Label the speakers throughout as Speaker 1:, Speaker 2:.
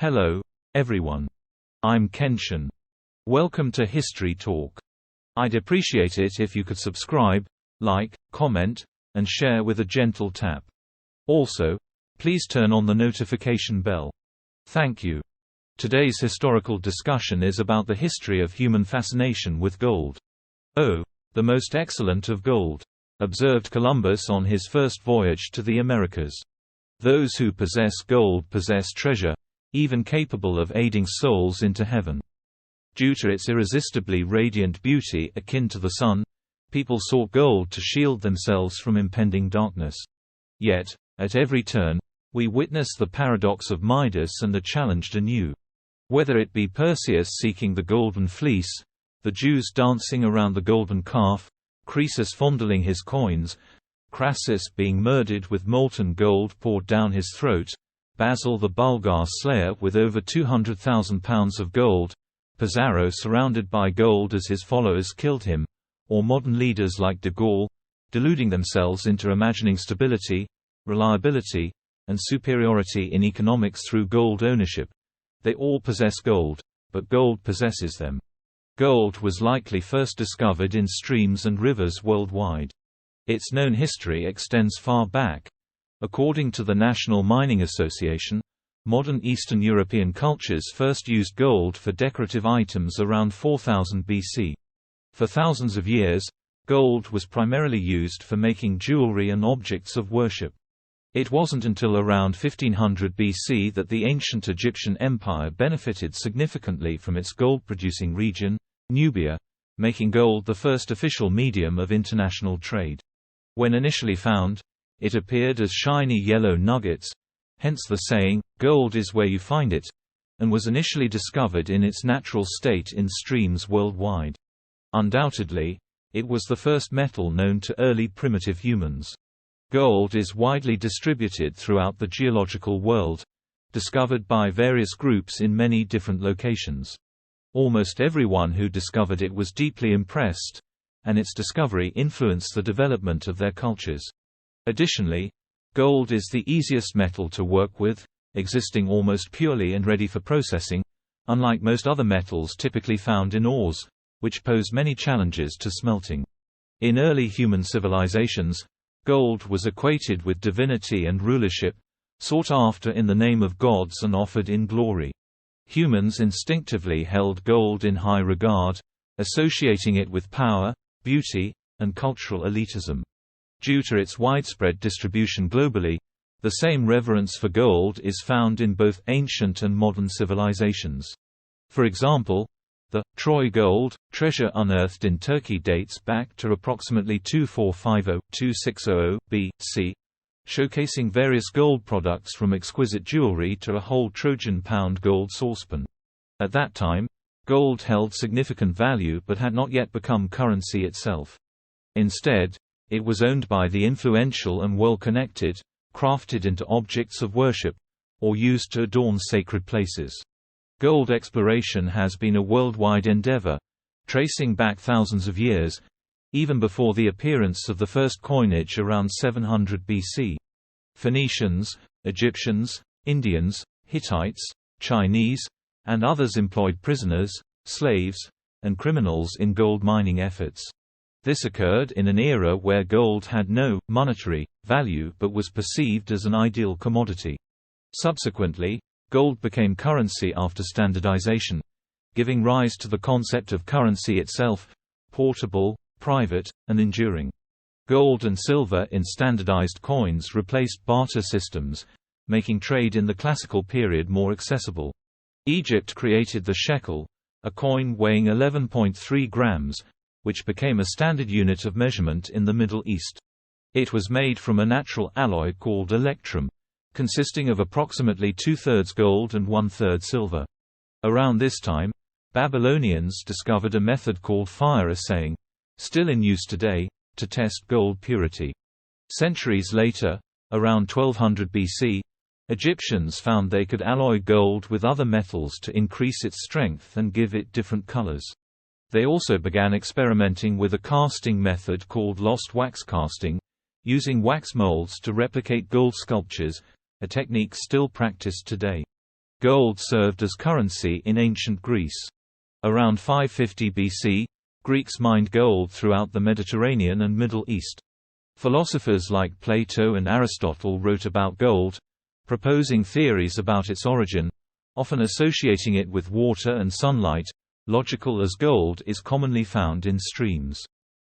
Speaker 1: Hello, everyone. I'm Kenshin. Welcome to History Talk. I'd appreciate it if you could subscribe, like, comment, and share with a gentle tap. Also, please turn on the notification bell. Thank you. Today's historical discussion is about the history of human fascination with gold. "Oh, the most excellent of gold," observed Columbus on his first voyage to the Americas. "Those who possess gold possess treasure, even capable of aiding souls into heaven." Due to its irresistibly radiant beauty akin to the sun, people sought gold to shield themselves from impending darkness. Yet, at every turn, we witness the paradox of Midas and are challenged anew. Whether it be Perseus seeking the golden fleece, the Jews dancing around the golden calf, Croesus fondling his coins, Crassus being murdered with molten gold poured down his throat, Basil the Bulgar slayer with over 200,000 pounds of gold, Pizarro surrounded by gold as his followers killed him, or modern leaders like de Gaulle, deluding themselves into imagining stability, reliability, and superiority in economics through gold ownership. They all possess gold, but gold possesses them. Gold was likely first discovered in streams and rivers worldwide. Its known history extends far back. According to the National Mining Association, modern Eastern European cultures first used gold for decorative items around 4000 BC. For thousands of years, gold was primarily used for making jewelry and objects of worship. It wasn't until around 1500 BC that the ancient Egyptian empire benefited significantly from its gold-producing region, Nubia, making gold the first official medium of international trade. When initially found, it appeared as shiny yellow nuggets, hence the saying, "Gold is where you find it," and was initially discovered in its natural state in streams worldwide. Undoubtedly, it was the first metal known to early primitive humans. Gold is widely distributed throughout the geological world, discovered by various groups in many different locations. Almost everyone who discovered it was deeply impressed, and its discovery influenced the development of their cultures. Additionally, gold is the easiest metal to work with, existing almost purely and ready for processing, unlike most other metals typically found in ores, which pose many challenges to smelting. In early human civilizations, gold was equated with divinity and rulership, sought after in the name of gods and offered in glory. Humans instinctively held gold in high regard, associating it with power, beauty, and cultural elitism. Due to its widespread distribution globally, the same reverence for gold is found in both ancient and modern civilizations. For example, the Troy gold treasure unearthed in Turkey dates back to approximately 2450–2600 BC, showcasing various gold products from exquisite jewelry to a whole Trojan pound gold saucepan. At that time, gold held significant value but had not yet become currency itself. Instead, it was owned by the influential and well-connected, crafted into objects of worship, or used to adorn sacred places. Gold exploration has been a worldwide endeavor, tracing back thousands of years, even before the appearance of the first coinage around 700 BC. Phoenicians, Egyptians, Indians, Hittites, Chinese, and others employed prisoners, slaves, and criminals in gold mining efforts. This occurred in an era where gold had no monetary value but was perceived as an ideal commodity. Subsequently, gold became currency after standardization, giving rise to the concept of currency itself: portable, private, and enduring. Gold and silver in standardized coins replaced barter systems, making trade in the classical period more accessible. Egypt created the shekel, a coin weighing 11.3 grams, which became a standard unit of measurement in the Middle East. It was made from a natural alloy called electrum, consisting of approximately 2/3 gold and 1/3 silver. Around this time, Babylonians discovered a method called fire assaying, still in use today, to test gold purity. Centuries later, around 1200 BC, Egyptians found they could alloy gold with other metals to increase its strength and give it different colors. They also began experimenting with a casting method called lost wax casting, using wax molds to replicate gold sculptures, a technique still practiced today. Gold served as currency in ancient Greece. Around 550 BC, Greeks mined gold throughout the Mediterranean and Middle East. Philosophers like Plato and Aristotle wrote about gold, proposing theories about its origin, often associating it with water and sunlight. Logical as gold is commonly found in streams.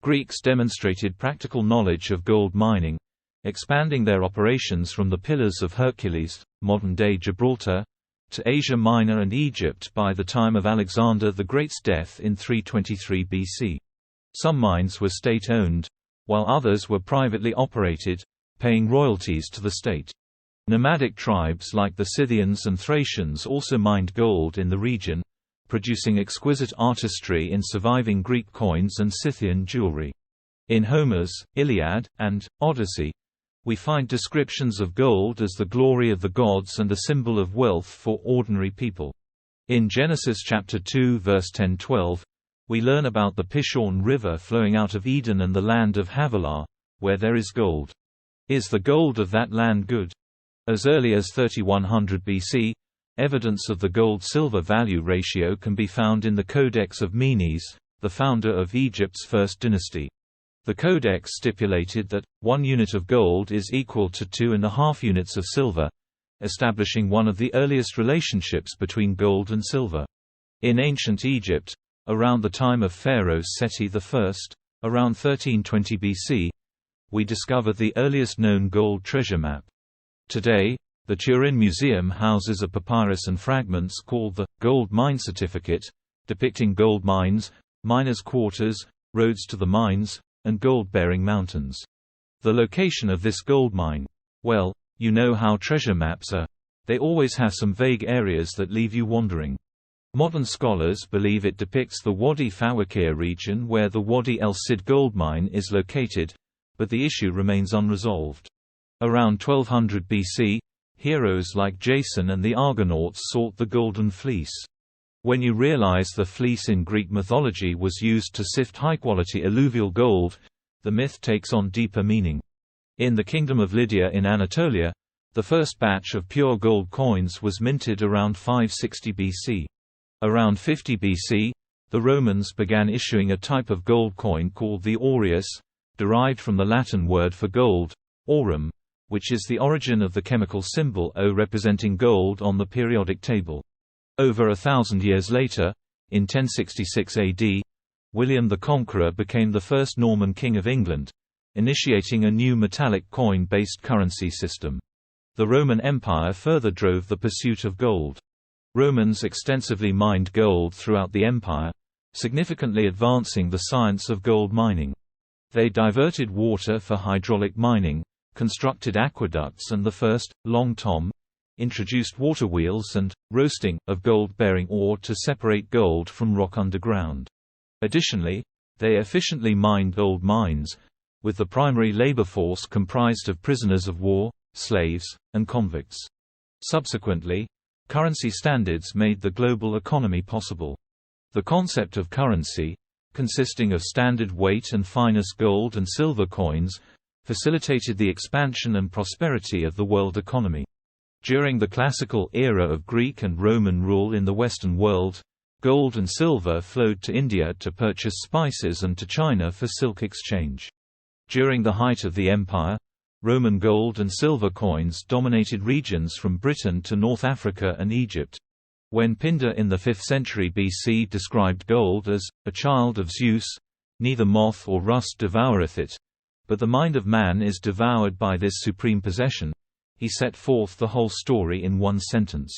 Speaker 1: Greeks demonstrated practical knowledge of gold mining, expanding their operations from the Pillars of Hercules, modern-day Gibraltar, to Asia Minor and Egypt by the time of Alexander the Great's death in 323 BC. Some mines were state-owned, while others were privately operated, paying royalties to the state. Nomadic tribes like the Scythians and Thracians also mined gold in the region, producing exquisite artistry in surviving Greek coins and Scythian jewelry. In Homer's Iliad and Odyssey, we find descriptions of gold as the glory of the gods and a symbol of wealth for ordinary people. In Genesis chapter 2 verse 10-12, we learn about the Pishon River flowing out of Eden and the land of Havilah, where there is gold. Is the gold of that land good? As early as 3100 BC, evidence of the gold-silver value ratio can be found in the Codex of Menes, the founder of Egypt's first dynasty. The codex stipulated that 1 unit of gold is equal to 2.5 units of silver, establishing one of the earliest relationships between gold and silver. In ancient Egypt, around the time of Pharaoh Seti I, around 1320 BC, we discover the earliest known gold treasure map. Today, the Turin Museum houses a papyrus and fragments called the Gold Mine Certificate, depicting gold mines, miners' quarters, roads to the mines, and gold-bearing mountains. The location of this gold mine? Well, you know how treasure maps are. They always have some vague areas that leave you wondering. Modern scholars believe it depicts the Wadi Fawakir region where the Wadi El Cid gold mine is located, but the issue remains unresolved. Around 1200 BC, heroes like Jason and the Argonauts sought the Golden Fleece. When you realize the fleece in Greek mythology was used to sift high-quality alluvial gold, the myth takes on deeper meaning. In the Kingdom of Lydia in Anatolia, the first batch of pure gold coins was minted around 560 BC. Around 50 BC, the Romans began issuing a type of gold coin called the aureus, derived from the Latin word for gold, aurum, which is the origin of the chemical symbol O representing gold on the periodic table. Over 1,000 years later, in 1066 AD, William the Conqueror became the first Norman king of England, initiating a new metallic coin-based currency system. The Roman Empire further drove the pursuit of gold. Romans extensively mined gold throughout the empire, significantly advancing the science of gold mining. They diverted water for hydraulic mining, constructed aqueducts and the first, long tom, introduced water wheels and roasting of gold-bearing ore to separate gold from rock underground. Additionally, they efficiently mined gold mines, with the primary labor force comprised of prisoners of war, slaves, and convicts. Subsequently, currency standards made the global economy possible. The concept of currency, consisting of standard weight and finest gold and silver coins, facilitated the expansion and prosperity of the world economy. During the classical era of Greek and Roman rule in the Western world, gold and silver flowed to India to purchase spices and to China for silk exchange. During the height of the empire, Roman gold and silver coins dominated regions from Britain to North Africa and Egypt. When Pindar in the 5th century BC described gold as a child of Zeus, neither moth or rust devoureth it, but the mind of man is devoured by this supreme possession, he set forth the whole story in one sentence.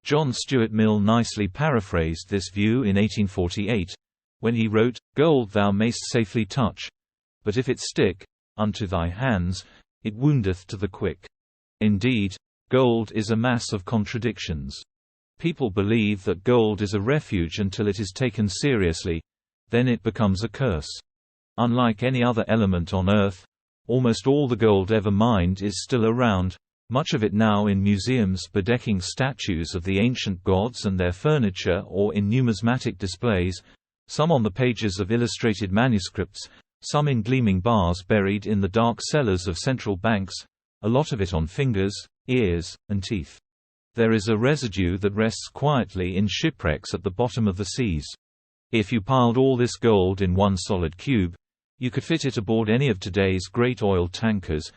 Speaker 1: John Stuart Mill nicely paraphrased this view in 1848, when he wrote, "Gold thou mayst safely touch, but if it stick unto thy hands, it woundeth to the quick." Indeed, gold is a mass of contradictions. People believe that gold is a refuge until it is taken seriously, then it becomes a curse. Unlike any other element on Earth, almost all the gold ever mined is still around, much of it now in museums bedecking statues of the ancient gods and their furniture or in numismatic displays, some on the pages of illustrated manuscripts, some in gleaming bars buried in the dark cellars of central banks, a lot of it on fingers, ears, and teeth. There is a residue that rests quietly in shipwrecks at the bottom of the seas. If you piled all this gold in one solid cube, you could fit it aboard any of today's great oil tankers.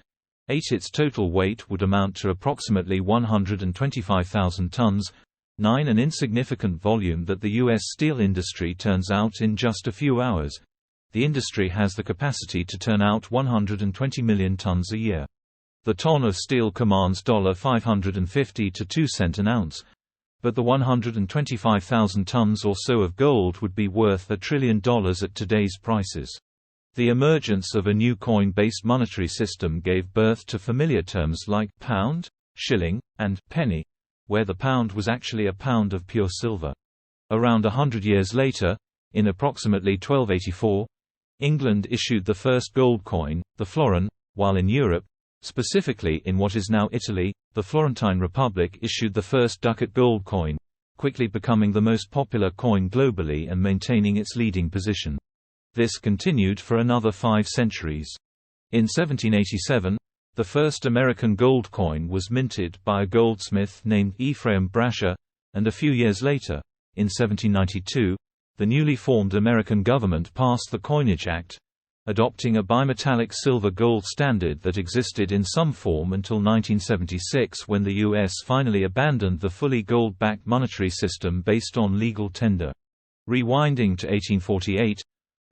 Speaker 1: Its total weight would amount to approximately 125,000 tons, an insignificant volume that the U.S. steel industry turns out in just a few hours. The industry has the capacity to turn out 120 million tons a year. The ton of steel commands $5.50 to 2 cents an ounce, but the 125,000 tons or so of gold would be worth $1 trillion at today's prices. The emergence of a new coin-based monetary system gave birth to familiar terms like pound, shilling, and penny, where the pound was actually a pound of pure silver. Around 100 years later, in approximately 1284, England issued the first gold coin, the florin, while in Europe, specifically in what is now Italy, the Florentine Republic issued the first ducat gold coin, quickly becoming the most popular coin globally and maintaining its leading position. This continued for another 5 centuries. In 1787, the first American gold coin was minted by a goldsmith named Ephraim Brasher, and a few years later, in 1792, the newly formed American government passed the Coinage Act, adopting a bimetallic silver-gold standard that existed in some form until 1976, when the U.S. finally abandoned the fully gold-backed monetary system based on legal tender. Rewinding to 1848,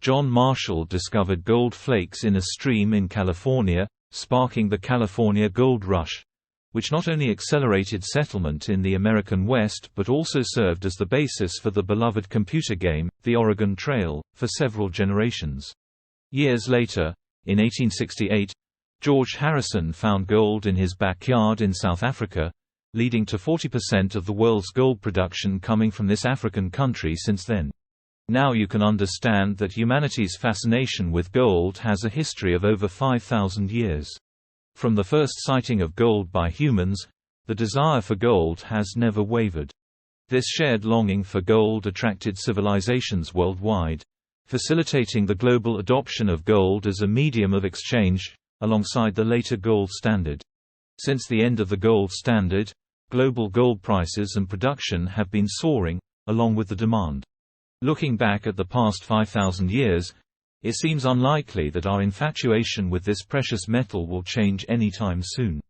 Speaker 1: John Marshall discovered gold flakes in a stream in California, sparking the California Gold Rush, which not only accelerated settlement in the American West but also served as the basis for the beloved computer game, The Oregon Trail, for several generations. Years later, in 1868, George Harrison found gold in his backyard in South Africa, leading to 40% of the world's gold production coming from this African country since then. Now you can understand that humanity's fascination with gold has a history of over 5,000 years. From the first sighting of gold by humans, the desire for gold has never wavered. This shared longing for gold attracted civilizations worldwide, facilitating the global adoption of gold as a medium of exchange, alongside the later gold standard. Since the end of the gold standard, global gold prices and production have been soaring, along with the demand. Looking back at the past 5,000 years, it seems unlikely that our infatuation with this precious metal will change anytime soon.